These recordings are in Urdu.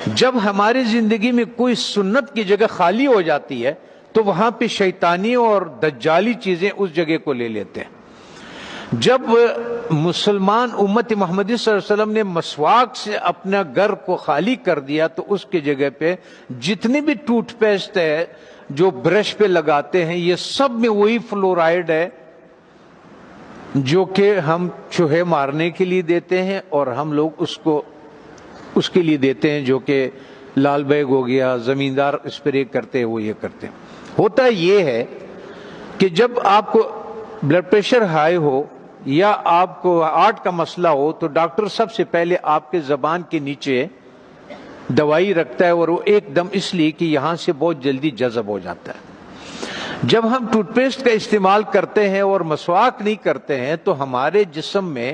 جب ہماری زندگی میں کوئی سنت کی جگہ خالی ہو جاتی ہے تو وہاں پہ شیطانی اور دجالی چیزیں اس جگہ کو لے لیتے ہیں۔ جب مسلمان امت محمدی صلی اللہ علیہ وسلم نے مسواک سے اپنا گھر کو خالی کر دیا تو اس کی جگہ پہ جتنی بھی ٹوتھ پیسٹ ہے جو برش پہ لگاتے ہیں یہ سب میں وہی فلورائڈ ہے جو کہ ہم چوہے مارنے کے لیے دیتے ہیں، اور ہم لوگ اس کے لیے دیتے ہیں جو کہ لال بیگ ہو گیا، زمیندار اسپرے کرتے ہیں، وہ یہ کرتے ہیں۔ ہوتا یہ ہے کہ جب آپ کو بلڈ پریشر ہائی ہو یا آپ کو ہارٹ کا مسئلہ ہو تو ڈاکٹر سب سے پہلے آپ کے زبان کے نیچے دوائی رکھتا ہے، اور وہ ایک دم اس لیے کہ یہاں سے بہت جلدی جذب ہو جاتا ہے۔ جب ہم ٹوتھ پیسٹ کا استعمال کرتے ہیں اور مسواک نہیں کرتے ہیں تو ہمارے جسم میں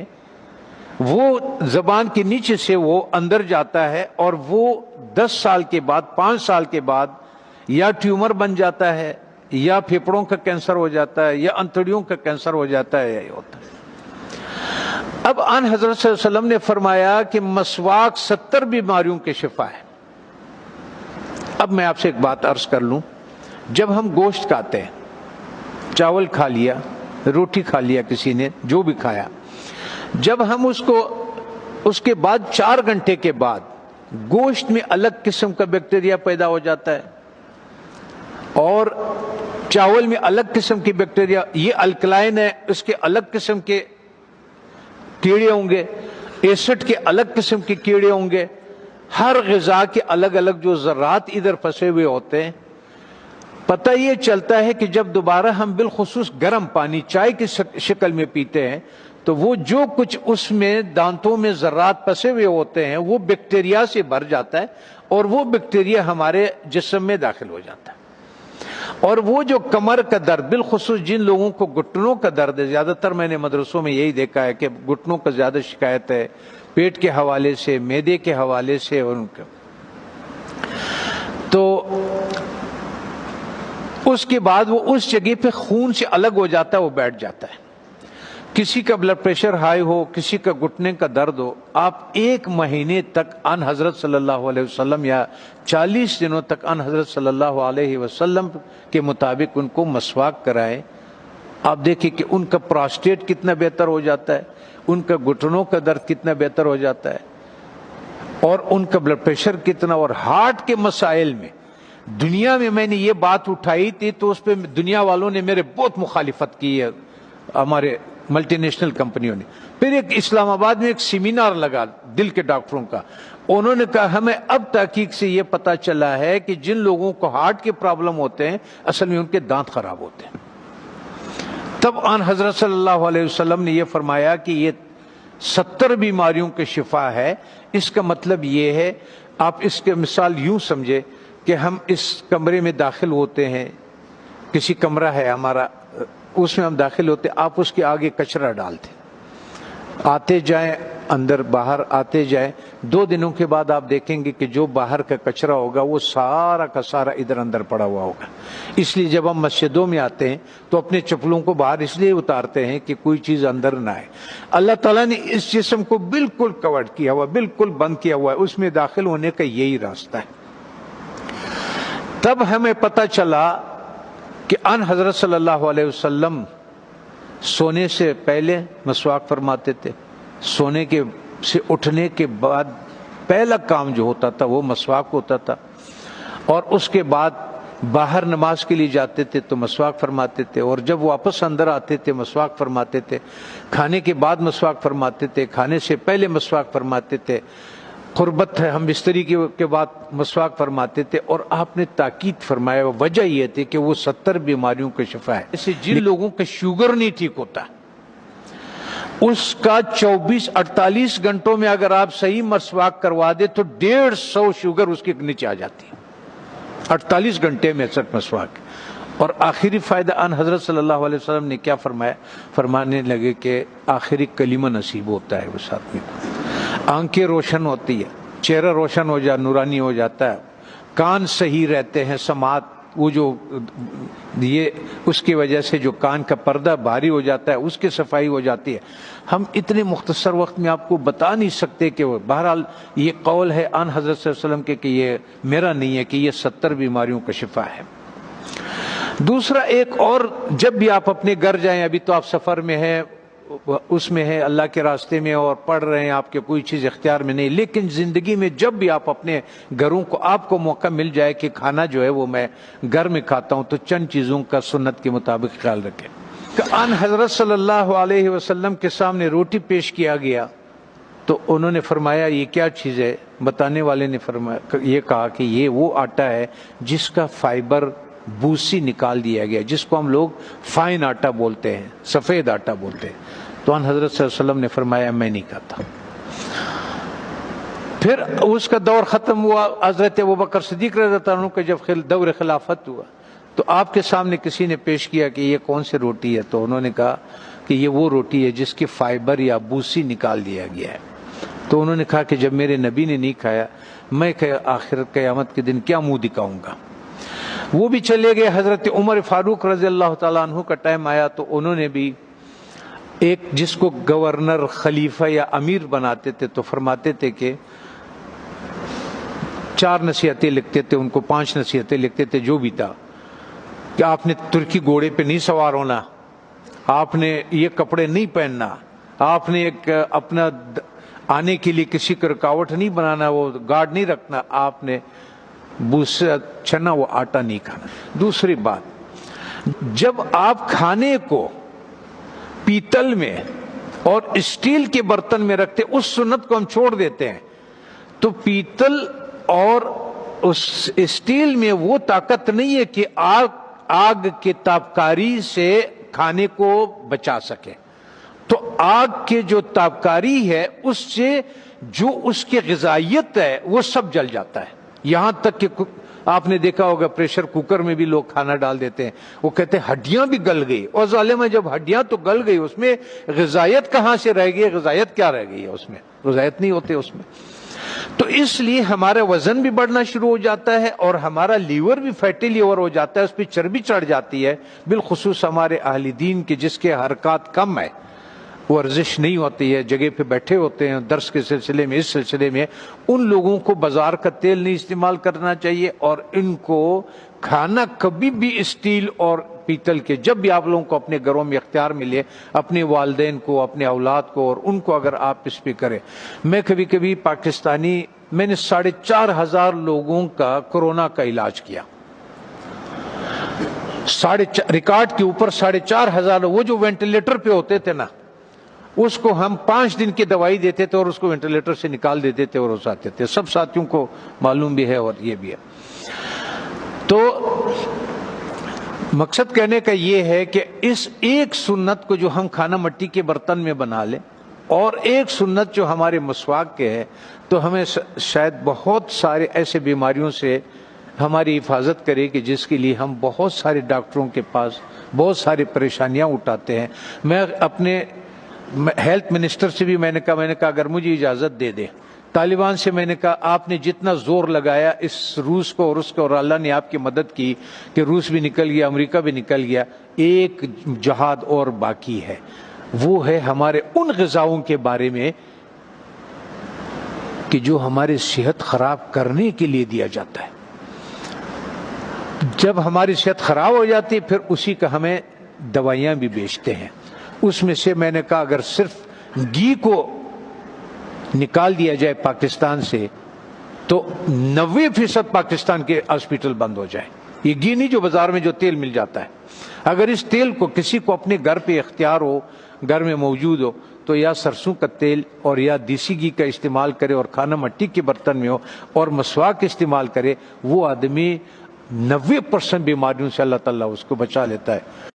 وہ زبان کے نیچے سے وہ اندر جاتا ہے، اور وہ 10 سال کے بعد 5 سال کے بعد یا ٹیومر بن جاتا ہے، یا پھیپھڑوں کا کینسر ہو جاتا ہے، یا انتڑیوں کا کینسر ہو جاتا ہے، یہ ہوتا ہے۔ اب آن حضرت صلی اللہ علیہ وسلم نے فرمایا کہ مسواک 70 بیماریوں کے شفا ہے۔ اب میں آپ سے ایک بات عرض کر لوں، جب ہم گوشت کھاتے ہیں، چاول کھا لیا، روٹی کھا لیا، کسی نے جو بھی کھایا، جب ہم اس کے بعد 4 گھنٹے کے بعد گوشت میں الگ قسم کا بیکٹیریا پیدا ہو جاتا ہے اور چاول میں الگ قسم کی بیکٹیریا، یہ الکلائن ہے، اس کے الگ قسم کے کیڑے ہوں گے، ایسڈ کے الگ قسم کے کیڑے ہوں گے، ہر غذا کے الگ الگ جو ذرات ادھر پھنسے ہوئے ہوتے ہیں۔ پتہ یہ چلتا ہے کہ جب دوبارہ ہم بالخصوص گرم پانی چائے کی شکل میں پیتے ہیں تو وہ جو کچھ اس میں دانتوں میں ذرات پھنسے ہوئے ہوتے ہیں وہ بیکٹیریا سے بھر جاتا ہے، اور وہ بیکٹیریا ہمارے جسم میں داخل ہو جاتا ہے۔ اور وہ جو کمر کا درد، بالخصوص جن لوگوں کو گھٹنوں کا درد ہے، زیادہ تر میں نے مدرسوں میں یہی دیکھا ہے کہ گھٹنوں کا زیادہ شکایت ہے، پیٹ کے حوالے سے، معدے کے حوالے سے، اور ان کا تو اس کے بعد وہ اس جگہ پہ خون سے الگ ہو جاتا ہے، وہ بیٹھ جاتا ہے۔ کسی کا بلڈ پریشر ہائی ہو، کسی کا گھٹنے کا درد ہو، آپ 1 مہینے تک ان حضرت صلی اللہ علیہ وسلم یا 40 دنوں تک ان حضرت صلی اللہ علیہ وسلم کے مطابق ان کو مسواک کرائیں۔ آپ دیکھیں کہ ان کا پراسٹیٹ کتنا بہتر ہو جاتا ہے، ان کا گھٹنوں کا درد کتنا بہتر ہو جاتا ہے، اور ان کا بلڈ پریشر کتنا، اور ہارٹ کے مسائل میں دنیا میں نے یہ بات اٹھائی تھی تو اس پہ دنیا والوں نے میرے بہت مخالفت کی ہے، ہمارے ملٹی نیشنل کمپنیوں نے۔ پھر ایک اسلام آباد میں ایک سیمینار لگا دل کے ڈاکٹروں کا، انہوں نے کہا ہمیں اب تحقیق سے یہ پتا چلا ہے کہ جن لوگوں کو ہارٹ کے پرابلم ہوتے ہیں اصل میں ان کے دانت خراب ہوتے ہیں۔ تب آن حضرت صلی اللہ علیہ وسلم نے یہ فرمایا کہ یہ 70 بیماریوں کے شفا ہے۔ اس کا مطلب یہ ہے، آپ اس کے مثال یوں سمجھے کہ ہم اس کمرے میں داخل ہوتے ہیں، کسی کمرہ ہے ہمارا، اس میں ہم داخل ہوتے، آپ اس کے آگے کچرا ڈالتے، آتے جائیں اندر باہر آتے جائیں، 2 دنوں کے بعد آپ دیکھیں گے کہ جو باہر کا کچرا ہوگا وہ سارا کا سارا ادھر اندر پڑا ہوا ہوگا۔ اس لیے جب ہم مسجدوں میں آتے ہیں تو اپنے چپلوں کو باہر اس لیے اتارتے ہیں کہ کوئی چیز اندر نہ آئے۔ اللہ تعالیٰ نے اس جسم کو بالکل کور کیا ہوا، بالکل بند کیا ہوا ہے، اس میں داخل ہونے کا یہی راستہ ہے۔ تب ہمیں پتہ چلا کہ ان حضرت صلی اللہ علیہ وسلم سونے سے پہلے مسواک فرماتے تھے، سونے کے سے اٹھنے کے بعد پہلا کام جو ہوتا تھا وہ مسواک ہوتا تھا، اور اس کے بعد باہر نماز کے لیے جاتے تھے تو مسواک فرماتے تھے، اور جب واپس اندر آتے تھے مسواک فرماتے تھے، کھانے کے بعد مسواک فرماتے تھے، کھانے سے پہلے مسواک فرماتے تھے، قربت ہے ہم بستری کے بعد مسواک فرماتے تھے۔ اور آپ نے تاکید فرمایا، وجہ یہ تھی کہ وہ 70 بیماریوں کا شفا ہے۔ اسے جن لوگوں کا شوگر نہیں ٹھیک ہوتا اس کا 24-48 گھنٹوں میں اگر آپ صحیح مسواک کروا دے تو 150 شوگر اس کے نیچے آ جاتی ہے، 48 گھنٹے میں صرف مسواک۔ اور آخری فائدہ ان حضرت صلی اللہ علیہ وسلم نے کیا فرمایا، فرمانے لگے کہ آخری کلمہ نصیب ہوتا ہے اس آدمی کو، آنکھیں روشن ہوتی ہے، چہرہ روشن ہو جاتا، نورانی ہو جاتا ہے، کان صحیح رہتے ہیں، سماعت وہ جو یہ اس کی وجہ سے جو کان کا پردہ بھاری ہو جاتا ہے اس کی صفائی ہو جاتی ہے. ہم اتنے مختصر وقت میں آپ کو بتا نہیں سکتے کہ وہ بہرحال یہ قول ہے آن حضرت صلی اللہ علیہ وسلم کے کہ یہ میرا نہیں ہے کہ یہ 70 بیماریوں کا شفا ہے. دوسرا ایک اور، جب بھی آپ اپنے گھر جائیں، ابھی تو آپ سفر میں ہیں، اس میں ہے اللہ کے راستے میں اور پڑھ رہے ہیں، آپ کے کوئی چیز اختیار میں نہیں، لیکن زندگی میں جب بھی آپ اپنے گھروں کو آپ کو موقع مل جائے کہ کھانا جو ہے وہ میں گھر میں کھاتا ہوں، تو چند چیزوں کا سنت کے مطابق خیال رکھیں. کہ ان حضرت صلی اللہ علیہ وسلم کے سامنے روٹی پیش کیا گیا تو انہوں نے فرمایا یہ کیا چیز ہے؟ بتانے والے نے فرمایا، یہ کہا کہ یہ وہ آٹا ہے جس کا فائبر بوسی نکال دیا گیا، جس کو ہم لوگ فائن آٹا بولتے ہیں، سفید آٹا بولتے ہیں. تو ان حضرت صلی اللہ علیہ وسلم نے فرمایا میں نہیں کھاتا. پھر اس کا دور ختم ہوا، حضرت ابوبکر صدیق رضی اللہ عنہ کا جب دور خلافت ہوا تو آپ کے سامنے کسی نے پیش کیا کہ یہ کون سی روٹی ہے؟ تو انہوں نے کہا کہ یہ وہ روٹی ہے جس کی فائبر یا بوسی نکال دیا گیا ہے. تو انہوں نے کہا کہ جب میرے نبی نے نہیں کھایا، میں آخر قیامت کے دن کیا منہ دکھاؤں گا؟ وہ بھی چلے گئے. حضرت عمر فاروق رضی اللہ تعالیٰ عنہ کا ٹائم آیا تو انہوں نے بھی ایک جس کو گورنر، خلیفہ یا امیر بناتے تھے تو فرماتے تھے کہ 4 نصیحتیں لکھتے تھے، ان کو 5 نصیحتیں لکھتے تھے، جو بھی تھا کہ آپ نے ترکی گھوڑے پہ نہیں سوار ہونا، آپ نے یہ کپڑے نہیں پہننا، آپ نے ایک اپنا آنے کے لیے کسی کا رکاوٹ نہیں بنانا، وہ گارڈ نہیں رکھنا، آپ نے بوسا چنا وہ آٹا نہیں کھانا. دوسری بات، جب آپ کھانے کو پیتل میں اور اسٹیل کے برتن میں رکھتے، اس سنت کو ہم چھوڑ دیتے ہیں. تو پیتل اور اس اسٹیل میں وہ طاقت نہیں ہے کہ آگ کے تابکاری سے کھانے کو بچا سکے. تو آگ کے جو تابکاری ہے اس سے جو اس کی غذائیت ہے وہ سب جل جاتا ہے. یہاں تک کہ آپ نے دیکھا ہوگا پریشر کوکر میں بھی لوگ کھانا ڈال دیتے ہیں، وہ کہتے ہیں ہڈیاں بھی گل گئی. اور ظالمہ جب ہڈیاں تو گل گئی، اس میں غذائیت کہاں سے رہ گئی؟ غذائیت کیا رہ گئی ہے اس میں؟ غذائیت نہیں ہوتے اس میں. تو اس لیے ہمارا وزن بھی بڑھنا شروع ہو جاتا ہے اور ہمارا لیور بھی فیٹی لیور ہو جاتا ہے، اس پہ چربی چڑھ جاتی ہے. بالخصوص ہمارے اہل دین کے جس کے حرکات کم ہے، ورزش نہیں ہوتی ہے، جگہ پہ بیٹھے ہوتے ہیں درس کے سلسلے میں، اس سلسلے میں ان لوگوں کو بازار کا تیل نہیں استعمال کرنا چاہیے. اور ان کو کھانا کبھی بھی اسٹیل اور پیتل کے، جب بھی آپ لوگوں کو اپنے گھروں میں اختیار ملے، اپنے والدین کو، اپنے اولاد کو اور ان کو اگر آپ اس پہ کریں. میں کبھی کبھی پاکستانی، میں نے 4,500 لوگوں کا کورونا کا علاج کیا، ریکارڈ کے اوپر 4,500. وہ جو وینٹیلیٹر پہ ہوتے تھے نا، اس کو ہم 5 دن کی دوائی دیتے تھے اور اس کو وینٹیلیٹر سے نکال دیتے تھے اور اس آتے تھے. سب ساتھیوں کو معلوم بھی ہے اور یہ بھی ہے. تو مقصد کہنے کا یہ ہے کہ اس ایک سنت کو جو ہم کھانا مٹی کے برتن میں بنا لیں، اور ایک سنت جو ہمارے مسواک کے ہے، تو ہمیں شاید بہت سارے ایسے بیماریوں سے ہماری حفاظت کرے کہ جس کے لیے ہم بہت سارے ڈاکٹروں کے پاس بہت ساری پریشانیاں اٹھاتے ہیں. میں اپنے ہیلتھ منسٹر سے بھی میں نے کہا اگر مجھے اجازت دے دیں، طالبان سے میں نے کہا آپ نے جتنا زور لگایا اس روس کو اور اس کو، اور اللہ نے آپ کی مدد کی کہ روس بھی نکل گیا، امریکہ بھی نکل گیا، ایک جہاد اور باقی ہے. وہ ہے ہمارے ان غذاؤں کے بارے میں کہ جو ہماری صحت خراب کرنے کے لیے دیا جاتا ہے. جب ہماری صحت خراب ہو جاتی ہے پھر اسی کا ہمیں دوائیاں بھی بیچتے ہیں. اس میں سے میں نے کہا اگر صرف گھی کو نکال دیا جائے پاکستان سے تو 90% پاکستان کے ہاسپٹل بند ہو جائے. یہ گھی نہیں جو بازار میں جو تیل مل جاتا ہے، اگر اس تیل کو کسی کو اپنے گھر پہ اختیار ہو، گھر میں موجود ہو، تو یا سرسوں کا تیل اور یا دیسی گھی کا استعمال کرے اور کھانا مٹی کے برتن میں ہو اور مسواک استعمال کرے. وہ آدمی 90% بیماریوں سے اللہ تعالیٰ اس کو بچا لیتا ہے.